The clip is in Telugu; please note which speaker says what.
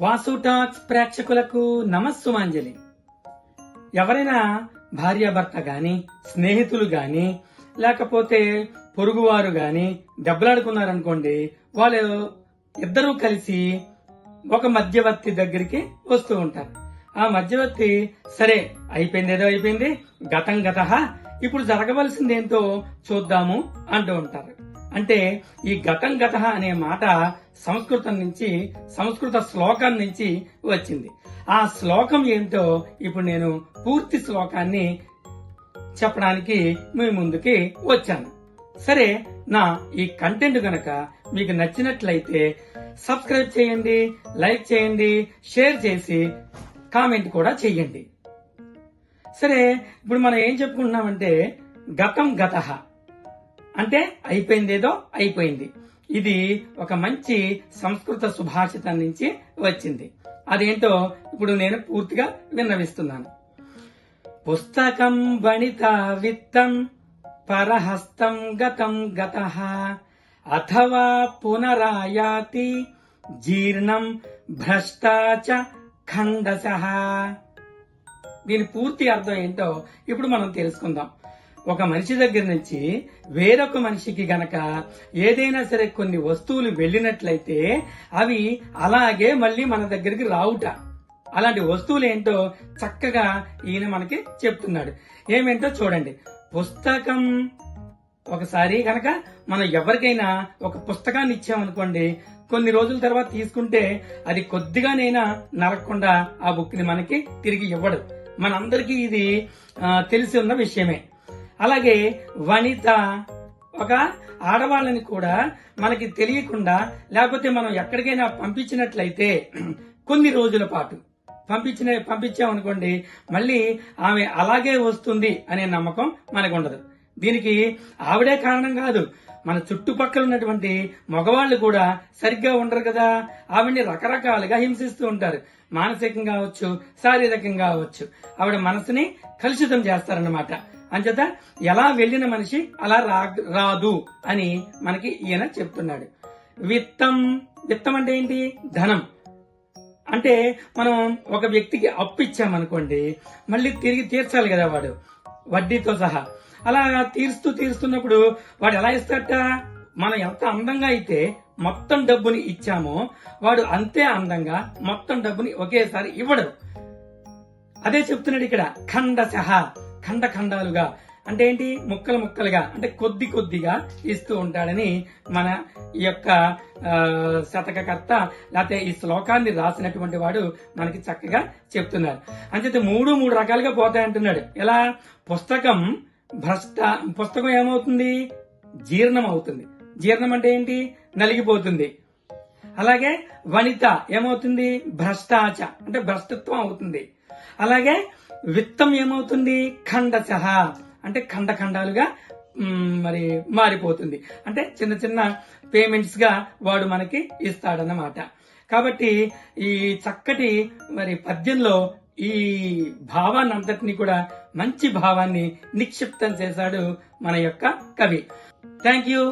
Speaker 1: వాసు టాక్స్ ప్రేక్షకులకు నమస్సుమాంజలి. ఎవరైనా భార్యాభర్త గాని, స్నేహితులు గాని, లేకపోతే పొరుగువారు గాని దెబ్బలాడుకున్నారనుకోండి, వాళ్ళు ఇద్దరూ కలిసి ఒక మధ్యవర్తి దగ్గరికి వస్తూ ఉంటారు. ఆ మధ్యవర్తి సరే అయిపోయింది, ఏదో అయిపోయింది, గతం గతః, ఇప్పుడు జరగవలసింది ఏంటో చూద్దాము అంటూ ఉంటారు. అంటే ఈ గతం గతః అనే మాట సంస్కృత శ్లోకం నుంచి వచ్చింది. ఆ శ్లోకం ఏంటో ఇప్పుడు నేను పూర్తి శ్లోకాన్ని చెప్పడానికి మీ ముందుకి వచ్చాను. సరే, నా ఈ కంటెంట్ గనక మీకు నచ్చినట్లయితే సబ్స్క్రైబ్ చేయండి, లైక్ చేయండి, షేర్ చేసి కామెంట్ కూడా చేయండి. సరే, ఇప్పుడు మనం ఏం చెప్పుకుంటున్నామంటే గతం గతః అంటే అయిపోయిందేదో అయిపోయింది. ఇది ఒక మంచి సంస్కృత సుభాషితం నుంచి వచ్చింది. అదేంటో ఇప్పుడు నేను పూర్తిగా విన్నవిస్తున్నాను. పుస్తకం వనిత విత్తం పరహస్తం గతం గతః అథవా పునరాయాతి జీర్ణం భ్రష్టాచ ఖండశః. దీని పూర్తి అర్థం ఏంటో ఇప్పుడు మనం తెలుసుకుందాం. ఒక మనిషి దగ్గర నుంచి వేరొక మనిషికి గనక ఏదైనా సరే కొన్ని వస్తువులు వెళ్ళినట్లయితే అవి అలాగే మళ్ళీ మన దగ్గరికి రావుట. అలాంటి వస్తువులు ఏంటో చక్కగా ఈయన మనకి చెప్తున్నాడు. ఏమేంటో చూడండి. పుస్తకం, ఒకసారి గనక మనం ఎవరికైనా ఒక పుస్తకాన్ని ఇచ్చామనుకోండి, కొన్ని రోజుల తర్వాత తీసుకుంటే అది కొద్దిగానైనా నరకకుండా ఆ బుక్ ని మనకి తిరిగి ఇవ్వడు. మనందరికీ ఇది తెలిసి ఉన్న విషయమే. అలాగే వనిత, ఒక ఆడవాళ్ళని కూడా మనకి తెలియకుండా, లేకపోతే మనం ఎక్కడికైనా పంపించినట్లయితే కొన్ని రోజుల పాటు పంపించామనుకోండి, మళ్ళీ ఆమె అలాగే వస్తుంది అనే నమ్మకం మనకు ఉండదు. దీనికి ఆవిడే కారణం కాదు, మన చుట్టుపక్కల ఉన్నటువంటి మగవాళ్లు కూడా సరిగ్గా ఉండరు కదా. ఆవిడ్ని రకరకాలుగా హింసిస్తూ ఉంటారు. మానసికంగా అవచ్చు, శారీరకంగా అవచ్చు. ఆవిడ మనసుని కలుషితం చేస్తారన్నమాట. అంచేత ఎలా వెళ్లిన మనిషి అలా రాదు అని మనకి ఈయన చెప్తున్నాడు. విత్తం అంటే ఏంటి? ధనం. అంటే మనం ఒక వ్యక్తికి అప్పు ఇచ్చామనుకోండి, మళ్ళీ తిరిగి తీర్చాలి కదా వాడు, వడ్డీతో సహా. అలా తీరుస్తున్నప్పుడు వాడు ఎలా ఇస్తాడట? మనం ఎంత అందంగా అయితే మొత్తం డబ్బుని ఇచ్చామో వాడు అంతే అందంగా మొత్తం డబ్బుని ఒకేసారి ఇవ్వడు. అదే చెప్తున్నాడు ఇక్కడ. ఖండశః, ఖండాలుగా అంటే ఏంటి? ముక్కలుగా, అంటే కొద్దిగా ఇస్తూ ఉంటాడని మన ఈ యొక్క శతకకర్త, లేకపోతే ఈ శ్లోకాన్ని రాసినటువంటి వాడు మనకి చక్కగా చెప్తున్నారు. అంచేత మూడు రకాలుగా పోతాయంటున్నాడు. ఎలా? పుస్తకం ఏమవుతుంది? జీర్ణం అవుతుంది. జీర్ణం అంటే ఏంటి? నలిగిపోతుంది. అలాగే వనిత ఏమవుతుంది? భ్రష్టాచ అంటే భ్రష్టత్వం అవుతుంది. అలాగే విత్తం ఏమవుతుంది? ఖండశః అంటే ఖండాలుగా మరి మారిపోతుంది. అంటే చిన్న పేమెంట్స్ గా వాడు మనకి ఇస్తాడన్నమాట. కాబట్టి ఈ చక్కటి మరి పద్యంలో ఈ భావాన్ని అంతటినీ కూడా, మంచి భావాన్ని నిక్షిప్తం చేశాడు మన యొక్క కవి. Thank you.